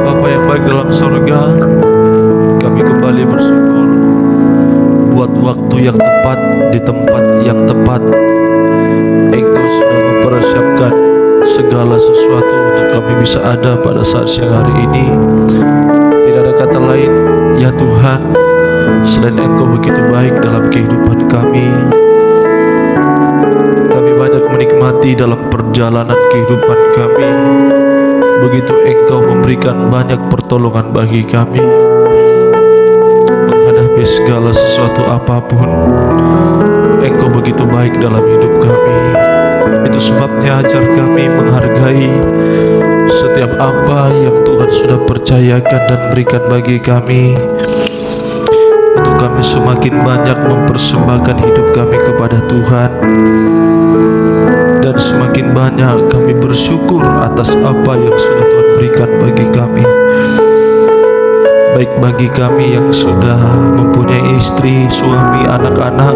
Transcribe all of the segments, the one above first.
Bapa yang baik dalam sorga, kami kembali bersyukur buat waktu yang tepat di tempat yang tepat. Engkau sudah mempersiapkan segala sesuatu untuk kami bisa ada pada saat siang hari ini. Tidak ada kata lain, ya Tuhan, selain Engkau begitu baik dalam kehidupan kami. Kami banyak menikmati dalam perjalanan kehidupan kami. Begitu Engkau memberikan banyak pertolongan bagi kami menghadapi segala sesuatu apapun. Engkau begitu baik dalam hidup kami. Itu sebabnya ajar kami menghargai setiap apa yang Tuhan sudah percayakan dan berikan bagi kami, untuk kami semakin banyak mempersembahkan hidup kami kepada Tuhan, dan semakin banyak kami bersyukur atas apa yang sudah Tuhan berikan bagi kami. Baik bagi kami yang sudah mempunyai istri, suami, anak-anak,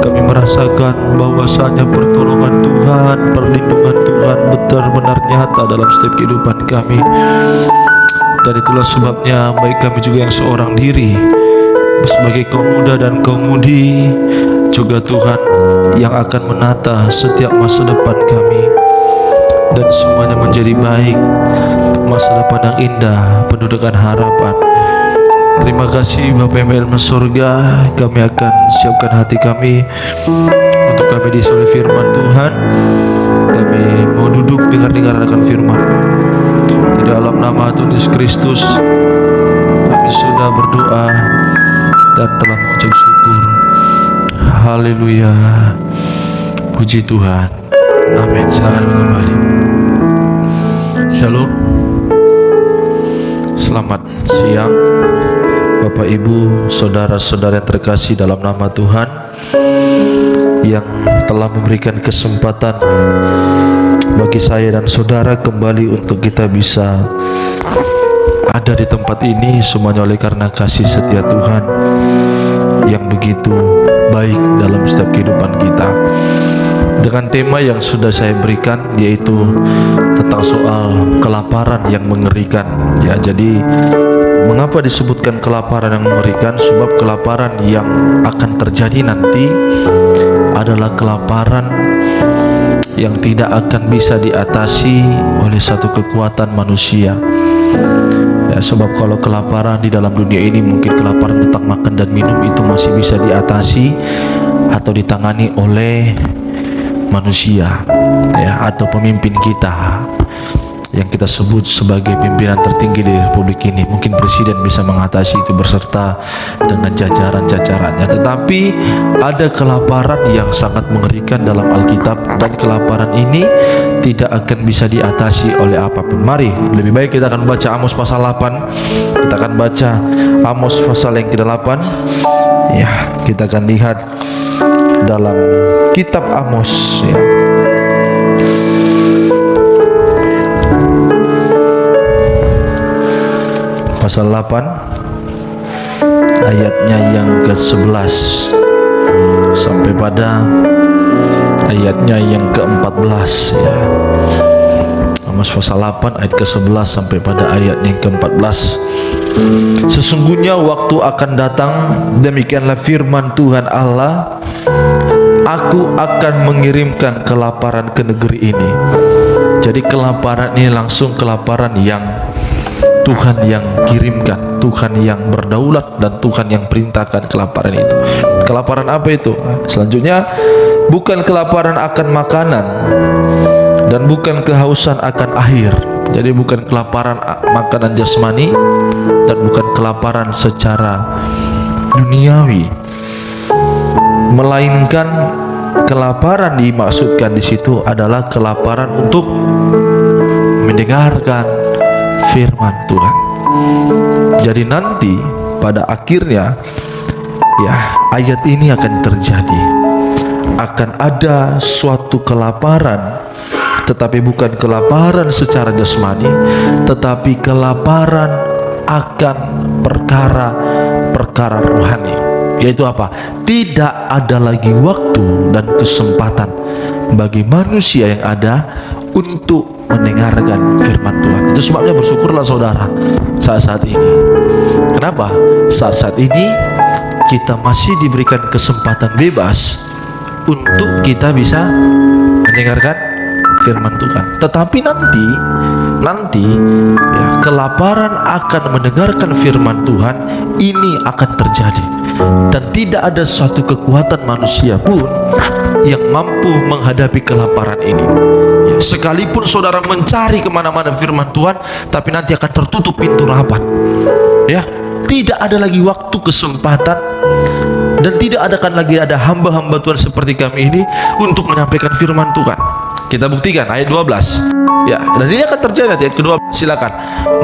kami merasakan bahwasanya pertolongan Tuhan, perlindungan Tuhan benar-benar nyata dalam setiap kehidupan kami. Dan itulah sebabnya baik kami juga yang seorang diri, sebagai kaum muda dan kaum mudi, juga Tuhan yang akan menata setiap masa depan kami, dan semuanya menjadi baik, masa depan yang indah penuh dengan harapan. Terima kasih Bapa yang dalam surga. Kami akan siapkan hati kami untuk kami diisi oleh firman Tuhan. Kami mau duduk dengar-dengar akan firman. Di dalam nama Tuhan Yesus Kristus kami sudah berdoa dan telah mengucap syukur. Haleluya, puji Tuhan, amin. Silakan kembali. Shalom, selamat siang Bapak Ibu, saudara-saudara yang terkasih dalam nama Tuhan, yang telah memberikan kesempatan bagi saya dan saudara kembali untuk kita bisa ada di tempat ini. Semuanya oleh karena kasih setia Tuhan yang begitu baik dalam setiap kehidupan kita. Dengan tema yang sudah saya berikan, yaitu tentang soal kelaparan yang mengerikan. Ya, jadi mengapa disebutkan kelaparan yang mengerikan? Sebab kelaparan yang akan terjadi nanti adalah kelaparan yang tidak akan bisa diatasi oleh satu kekuatan manusia. Ya, sebab kalau kelaparan di dalam dunia ini, mungkin kelaparan tentang makan dan minum itu masih bisa diatasi atau ditangani oleh manusia, ya, atau pemimpin kita yang kita sebut sebagai pimpinan tertinggi di republik ini. Mungkin presiden bisa mengatasi itu beserta dengan jajaran-jajarannya. Tetapi ada kelaparan yang sangat mengerikan dalam Alkitab, dan kelaparan ini tidak akan bisa diatasi oleh apapun. Mari, lebih baik kita akan baca Amos pasal 8. Kita akan baca Amos pasal yang ke-8. Ya, kita akan lihat dalam kitab Amos, ya. Pasal 8 ayatnya yang ke-11 sampai pada ayatnya yang ke-14, ya. Amos pasal 8 ayat ke-11 sampai pada ayatnya yang ke-14. Sesungguhnya waktu akan datang, demikianlah firman Tuhan Allah, aku akan mengirimkan kelaparan ke negeri ini. Jadi kelaparan ini langsung kelaparan yang Tuhan yang kirimkan, Tuhan yang berdaulat, dan Tuhan yang perintahkan kelaparan itu. Kelaparan apa itu? Selanjutnya, bukan kelaparan akan makanan dan bukan kehausan akan air. Jadi bukan kelaparan makanan jasmani dan bukan kelaparan secara duniawi, melainkan kelaparan dimaksudkan di situ adalah kelaparan untuk mendengarkan firman Tuhan. Jadi nanti pada akhirnya, ya, ayat ini akan terjadi. akan ada suatu kelaparan, tetapi bukan kelaparan secara jasmani, tetapi kelaparan akan perkara-perkara rohani. Yaitu apa? Tidak ada lagi waktu dan kesempatan bagi manusia yang ada untuk mendengarkan firman Tuhan. Itu sebabnya bersyukurlah saudara saat-saat ini. Kenapa? Saat-saat ini kita masih diberikan kesempatan bebas untuk kita bisa mendengarkan firman Tuhan. Tetapi nanti ya, kelaparan akan mendengarkan firman Tuhan ini akan terjadi, dan tidak ada suatu kekuatan manusia pun yang mampu menghadapi kelaparan ini. Ya, sekalipun saudara mencari kemana-mana firman Tuhan, tapi nanti akan tertutup pintu rapat. Ya, tidak ada lagi waktu, kesempatan, dan tidak akan lagi ada hamba-hamba Tuhan seperti kami ini untuk menyampaikan firman Tuhan. Kita buktikan ayat 12. Ya, dan ini akan terjadi nanti ayat kedua. Silakan.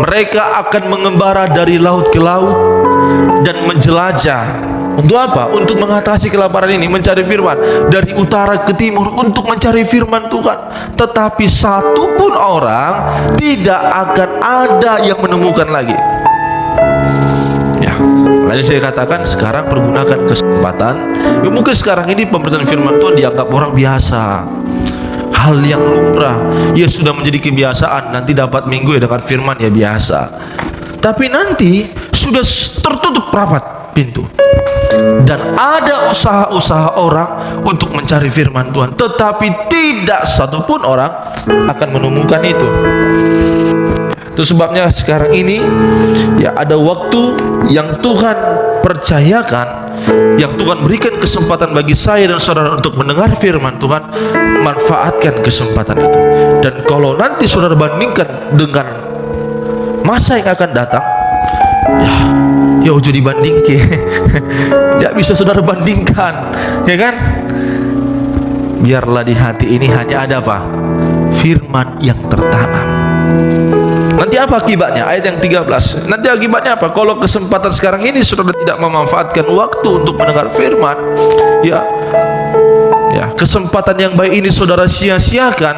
Mereka akan mengembara dari laut ke laut dan menjelajah. Untuk apa? Untuk mengatasi kelaparan ini, mencari firman dari utara ke timur untuk mencari firman Tuhan. Tetapi satu pun orang tidak akan ada yang menemukan lagi. Ya, makanya saya katakan sekarang pergunakan kesempatan. Ya, mungkin sekarang ini pemberitaan firman Tuhan dianggap orang biasa, hal yang lumrah, ya sudah menjadi kebiasaan. Nanti dapat minggu ya dengar firman ya biasa. Tapi nanti sudah tertutup rapat pintu, dan ada usaha-usaha orang untuk mencari firman Tuhan, tetapi tidak satupun orang akan menemukan itu. Itu sebabnya sekarang ini ya ada waktu yang Tuhan percayakan, yang Tuhan berikan kesempatan bagi saya dan saudara untuk mendengar firman Tuhan. Manfaatkan kesempatan itu. Dan kalau nanti saudara bandingkan dengan masa yang akan datang, ya udah dibandingke. Tidak bisa saudara bandingkan, ya kan? Biarlah di hati ini hanya ada apa? Firman yang tertanam. Nanti apa akibatnya? Ayat yang 13. Nanti akibatnya apa? Kalau kesempatan sekarang ini saudara tidak memanfaatkan waktu untuk mendengar firman, ya kesempatan yang baik ini saudara sia-siakan,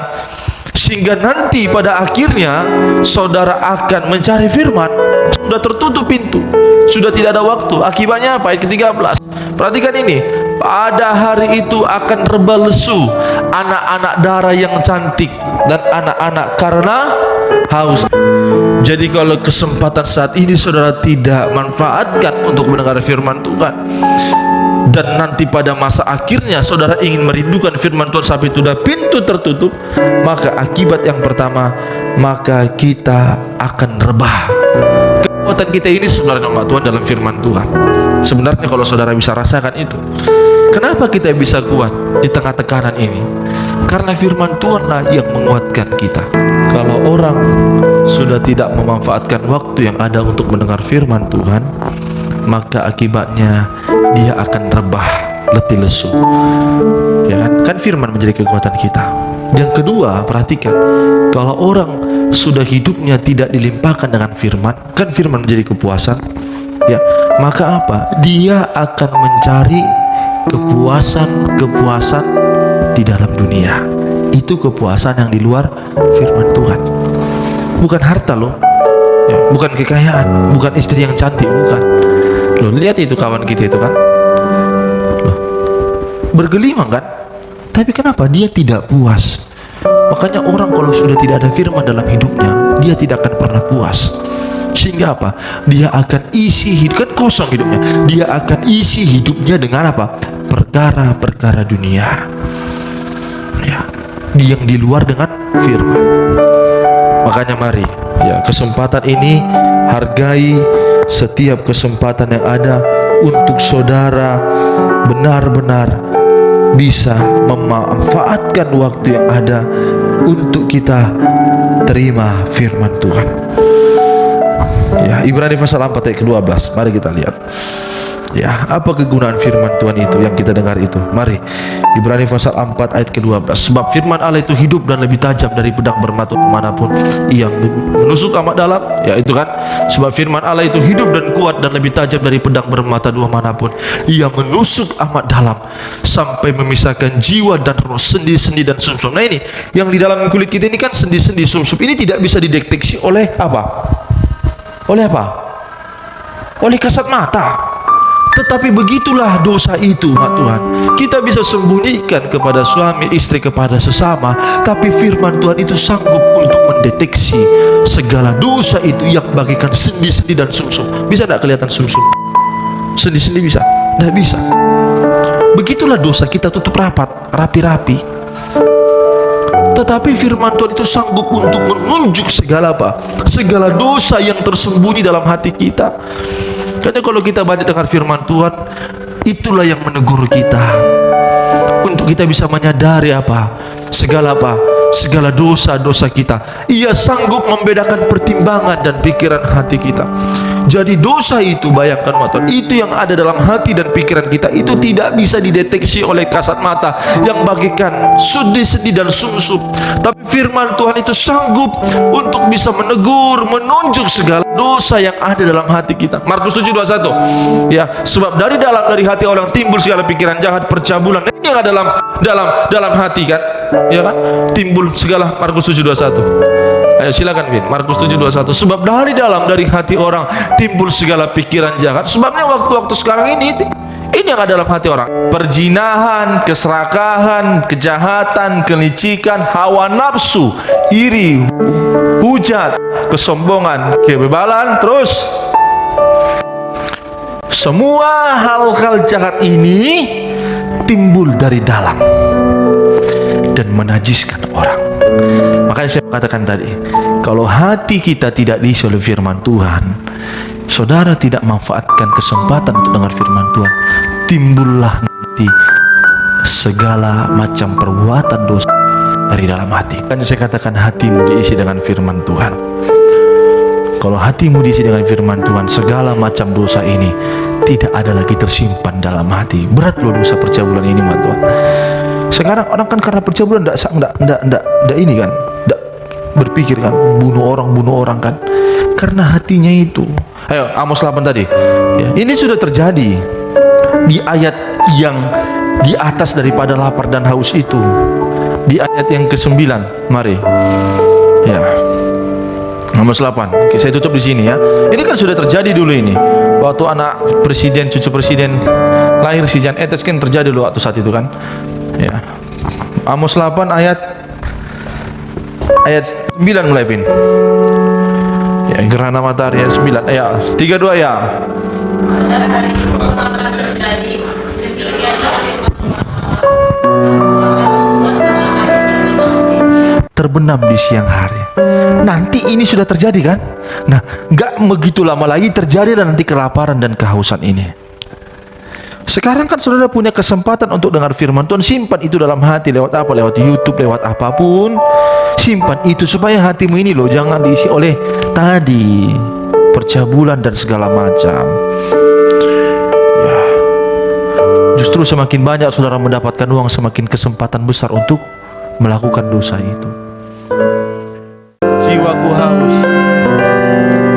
sehingga nanti pada akhirnya saudara akan mencari firman, sudah tertutup pintu, sudah tidak ada waktu. Akibatnya apa? Ayat ke-13. Perhatikan ini. Pada hari itu akan rebah lesu anak-anak darah yang cantik dan anak-anak karena haus. Jadi kalau kesempatan saat ini saudara tidak manfaatkan untuk mendengar firman Tuhan, dan nanti pada masa akhirnya saudara ingin merindukan firman Tuhan sampai sudah pintu tertutup, maka akibat yang pertama, maka kita akan rebah. Kekuatan kita ini sebenarnya Tuhan dalam firman Tuhan. Sebenarnya kalau saudara bisa rasakan itu, kenapa kita bisa kuat di tengah tekanan ini? Karena firman Tuhanlah yang menguatkan kita. Kalau orang sudah tidak memanfaatkan waktu yang ada untuk mendengar firman Tuhan, maka akibatnya dia akan rebah, letih lesu. Ya kan firman menjadi kekuatan kita. Yang kedua, perhatikan, kalau orang sudah hidupnya tidak dilimpahkan dengan firman, kan firman menjadi kepuasan, ya, maka apa? Dia akan mencari kepuasan di dalam dunia. Itu kepuasan yang di luar firman Tuhan. Bukan harta loh, ya, bukan kekayaan, bukan istri yang cantik, bukan. Loh, lihat itu kawan kita itu kan, loh, bergelimang kan, tapi kenapa dia tidak puas? Makanya orang kalau sudah tidak ada firman dalam hidupnya, dia tidak akan pernah puas. Sehingga apa? Dia akan isi hidup, kan kosong hidupnya, dia akan isi hidupnya dengan apa? Perkara-perkara dunia, ya, yang di luar dengan firman. Makanya mari, ya, kesempatan ini hargai setiap kesempatan yang ada untuk saudara benar-benar bisa memanfaatkan waktu yang ada untuk kita terima firman Tuhan. Ya, Ibrani pasal 4 ayat ke-12. Mari kita lihat. Ya, apa kegunaan firman Tuhan itu yang kita dengar itu? Mari, Ibrani pasal 4 ayat ke-12. Sebab firman Allah itu hidup dan lebih tajam dari pedang bermata manapun ia menusuk amat dalam. Ya, itu kan. Sebab firman Allah itu hidup dan kuat dan lebih tajam dari pedang bermata dua manapun ia menusuk amat dalam sampai memisahkan jiwa dan roh, sendi-sendi dan sumsum. Nah, ini yang di dalam kulit kita ini kan sendi-sendi sumsum. Ini tidak bisa dideteksi oleh apa? Oleh apa? Oleh kasat mata. Tetapi begitulah dosa itu, mak Tuhan. Kita bisa sembunyikan kepada suami, istri, kepada sesama, tapi firman Tuhan itu sanggup untuk mendeteksi segala dosa itu yang bagikan sendi-sendi dan sumsum. Bisa tidak kelihatan sumsum? Sendi-sendi bisa? Tidak bisa. Begitulah dosa kita tutup rapat, rapi-rapi. Tetapi firman Tuhan itu sanggup untuk menunjuk segala apa? Segala dosa yang tersembunyi dalam hati kita. Karena kalau kita banyak dengar firman Tuhan, itulah yang menegur kita untuk kita bisa menyadari apa? Segala dosa-dosa kita. Ia sanggup membedakan pertimbangan dan pikiran hati kita. Jadi dosa itu, bayangkan Tuhan, itu yang ada dalam hati dan pikiran kita itu tidak bisa dideteksi oleh kasat mata yang bagikan sendi-sendi dan sumsum. Tapi firman Tuhan itu sanggup untuk bisa menegur, menunjuk segala dosa yang ada dalam hati kita. Markus 7:21. Ya, sebab dari hati orang timbul segala pikiran jahat, percabulan. Ini yang ada dalam hati kan? Ya kan? Timbul segala. Markus 7:21. Ayo silakan Bin. Markus 7:21. Sebab dari hati orang timbul segala pikiran jahat. Sebabnya waktu-waktu sekarang ini yang ada dalam hati orang: perzinahan, keserakahan, kejahatan, kelicikan, hawa nafsu, iri, hujat, kesombongan, kebebalan, terus semua hal-hal jahat ini timbul dari dalam dan menajiskan orang. Makanya saya katakan tadi, kalau hati kita tidak diisi oleh firman Tuhan, saudara tidak manfaatkan kesempatan untuk dengar firman Tuhan, timbullah nanti segala macam perbuatan dosa dari dalam hati. Dan saya katakan hatimu diisi dengan firman Tuhan. Kalau hatimu diisi dengan firman Tuhan, segala macam dosa ini tidak ada lagi tersimpan dalam hati. Berat loh dosa percabulan ini, mak Tuhan. Sekarang orang kan karena percabulan enggak ini kan, enggak berpikir kan, bunuh orang kan, karena hatinya itu. Ayo, Amos 8 tadi. Ya, ini sudah terjadi di ayat yang di atas daripada lapar dan haus itu. Di ayat yang ke-9, mari. Ya. Amos 8. Oke, saya tutup di sini ya. Ini kan sudah terjadi dulu ini. Waktu anak presiden, cucu presiden lahir si Jan Etes kan terjadi dulu waktu saat itu kan. Ya. Amos 8 ayat 9 mulai Bin. Ya, gerhana matahari ya 9. Ya, 32 ya. Terbenam di siang hari. Nanti ini sudah terjadi kan? Nah, nggak begitu lama lagi terjadi dan nanti kelaparan dan kehausan ini. Sekarang kan saudara punya kesempatan untuk dengar firman Tuhan. Simpan itu dalam hati lewat apa? Lewat YouTube, lewat apapun. Simpan itu supaya hatimu ini loh jangan diisi oleh tadi percabulan dan segala macam. Ya. Justru semakin banyak saudara mendapatkan uang, semakin kesempatan besar untuk melakukan dosa itu. Jiwaku haus,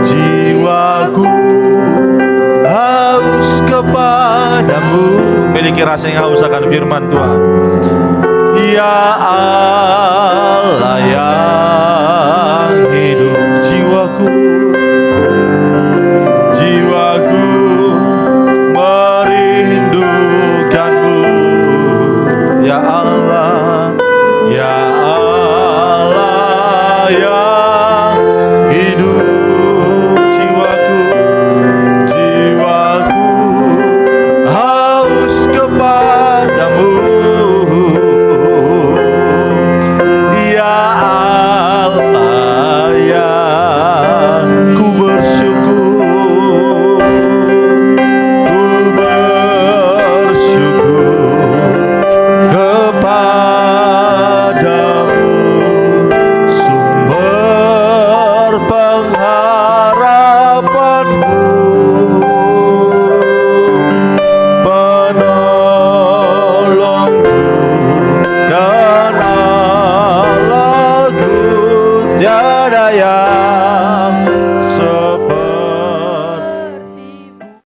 jiwaku haus kepadamu. Miliki rasa yang haus akan firman Tuhan. Ya